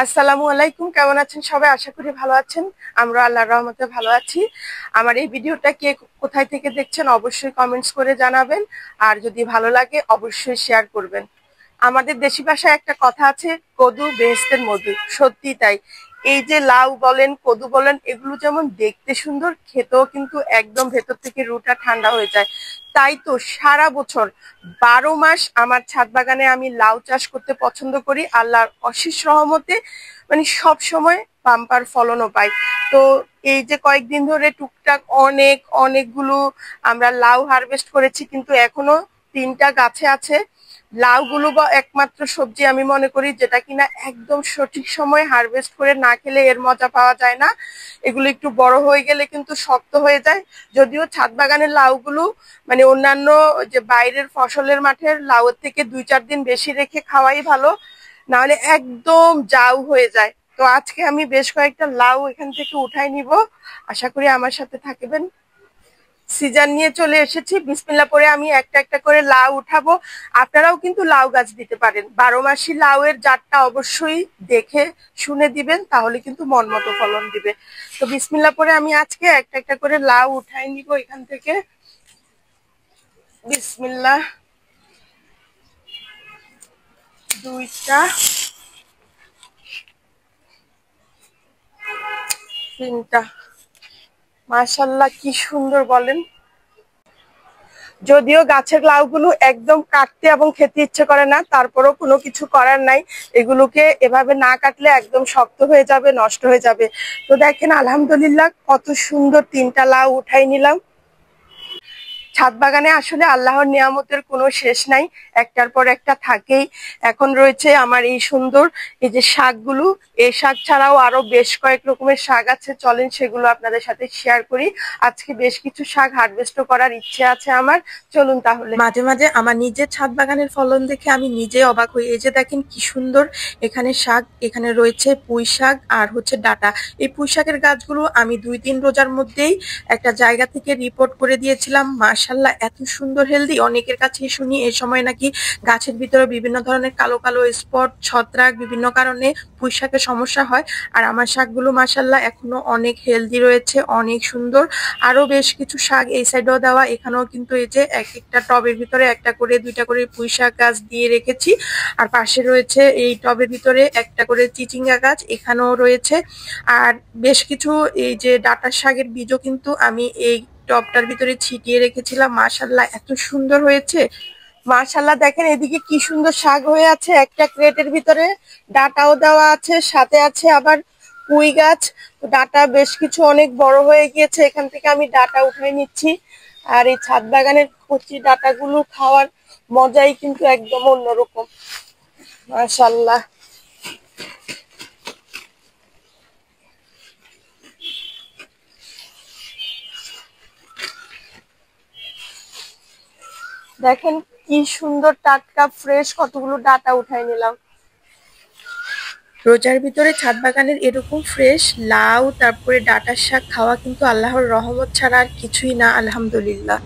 আসসালামু আলাইকুম। কেমন আছেন সবাই? আশা করি ভালো আছেন। আমরা আল্লাহর রহমতে ভালো আছি। আমার এই ভিডিওটা কে কোথায় থেকে দেখছেন অবশ্যই কমেন্টস করে জানাবেন, আর যদি ভালো লাগে অবশ্যই শেয়ার করবেন। আমাদের দেশি ভাষায় একটা কথা আছে, কদু বেহেশতের মধু। সত্যি তাই। এই যে লাউ বলেন, কদু বলেন, এগুলো যেমন দেখতে সুন্দর, খেতেও কিন্তু একদম ভেতর থেকে রুটা ঠান্ডা হয়ে যায়। তাই তো সারা বছর 12 মাস আমার ছাদ বাগানে আমি লাউ চাষ করতে পছন্দ করি। আল্লাহর অশেষ রহমতে মানে সব সময় বাম্পার ফলনও পাই। তো এই যে কয়েকদিন ধরে টুকটাক অনেকগুলো আমরা লাউ হারভেস্ট করেছি, কিন্তু এখনো 3টা গাছে আছে। লাউগুলো বা একমাত্র সবজি আমি মনে করি যেটা কিনা একদম সঠিক সময় হারভেস্ট করে না খেলে এর মজা পাওয়া যায় না। এগুলো একটু বড় হয়ে গেলে কিন্তু শক্ত হয়ে যায়। যদিও ছাদ বাগানের লাউগুলো মানে অন্যান্য যে বাইরের ফসলের মাঠের লাউয়ের থেকে 2-4 দিন বেশি রেখে খাওয়াই ভালো, না হলে একদম জাউ হয়ে যায়। তো আজকে আমি বেশ কয়েকটা লাউ এখান থেকে উঠাই নিব। আশা করি আমার সাথে থাকবেন। সিজন নিয়ে চলে এসেছি, বিসমিল্লাহ পরে আমি একটা একটা করে লাউ উঠাবো। আপনারাও কিন্তু লাউ গাছ দিতে পারেন। 12 মাসি লাউয়ের জাতটা অবশ্যই দেখে শুনে দিবেন, তাহলে কিন্তু মন মতো ফলন দিবে। তো বিসমিল্লাহ পরে আমি আজকে একটা একটা করে লাউ উঠাই নিব এখান থেকে। বিসমিল্লাহ। 2টা, 3টা। মাশাআল্লাহ, কি সুন্দর বলেন। যদিও গাছের লাউগুলো একদম কাটতে এবং খেতে ইচ্ছে করে না, তারপরও কোনো কিছু করার নাই। এগুলোকে এভাবে না কাটলে একদম শক্ত হয়ে যাবে, নষ্ট হয়ে যাবে। তো দেখেন আলহামদুলিল্লাহ কত সুন্দর 3টা লাউ উঠাই নিলাম। ছাদ বাগানে আসলে আল্লাহর নিয়ামতের কোনো শেষ নাই, একটার পর একটা থাকেই। এখন রয়েছে আমার এই সুন্দর এই যে শাকগুলো। এই শাক ছাড়াও আরো বেশ কয়েক রকমের শাক আছে, চলেন সেগুলো আপনাদের সাথে শেয়ার করি। আজকে বেশ কিছু শাক হারভেস্ট করার ইচ্ছে আছে আমার। চলুন তাহলে। মাঝে মাঝে আমার নিজের ছাদ বাগানের ফলন দেখে আমি নিজে অবাক হই। এই যে দেখেন কি সুন্দর এখানে শাক, এখানে রয়েছে পুঁই শাক আর হচ্ছে ডাটা। এই পুঁই শাকের গাছগুলো আমি 2-3 রোজার মধ্যেই একটা জায়গা থেকে রিপোর্ট করে দিয়েছিলাম। মাশাআল্লাহ, এত সুন্দর হেলদি। অনেকের কাছে শুনি এই সময় নাকি গাছের ভিতরে বিভিন্ন ধরনের কালো কালো স্পট, ছত্রাক, বিভিন্ন কারণে পুঁই শাকের সমস্যা হয়। আর আমার শাকগুলো মাশাআল্লাহ এখনো অনেক হেলদি রয়েছে, অনেক সুন্দর। আরো বেশ কিছু শাক এই সাইডেও দেওয়া। এখানেও কিন্তু এই যে এক একটা টবের ভিতরে একটা করে 2টা করে পুঁই শাক গাছ দিয়ে রেখেছি। আর পাশে রয়েছে এই টবের ভিতরে একটা করে চিচিঙ্গা গাছ, এখানেও রয়েছে। আর বেশ কিছু এই যে ডাঁটা শাকের বীজও কিন্তু আমি এই টবটার ভিতরে ছিটিয়ে রেখেছিলাম। মাশাআল্লাহ, এত সুন্দর হয়েছে। মাশাআল্লাহ, দেখেন এদিকে কি সুন্দর শাক হয়ে আছে একটা ক্রেটের ভিতরে। ডাঁটাও দেওয়া আছে, সাথে আছে আবার পুঁই গাছ। ডাঁটা বেশ কিছু অনেক বড় হয়ে গিয়েছে, এখান থেকে আমি ডাঁটা উঠে নিচ্ছি। আর এই ছাদ বাগানের কচি ডাঁটাগুলো খাওয়ার মজাই কিন্তু একদম অন্যরকম। মাশাআল্লাহ। দেখেন কি সুন্দর টাটকা ফ্রেশ কতগুলো ডাঁটা উঠাই নিলাম। রোজার ভিতরে ছাদ বাগানের এরকম ফ্রেশ লাউ তারপরে ডাঁটার শাক খাওয়া কিন্তু আল্লাহর রহমত ছাড়া আর কিছুই না, আলহামদুলিল্লাহ।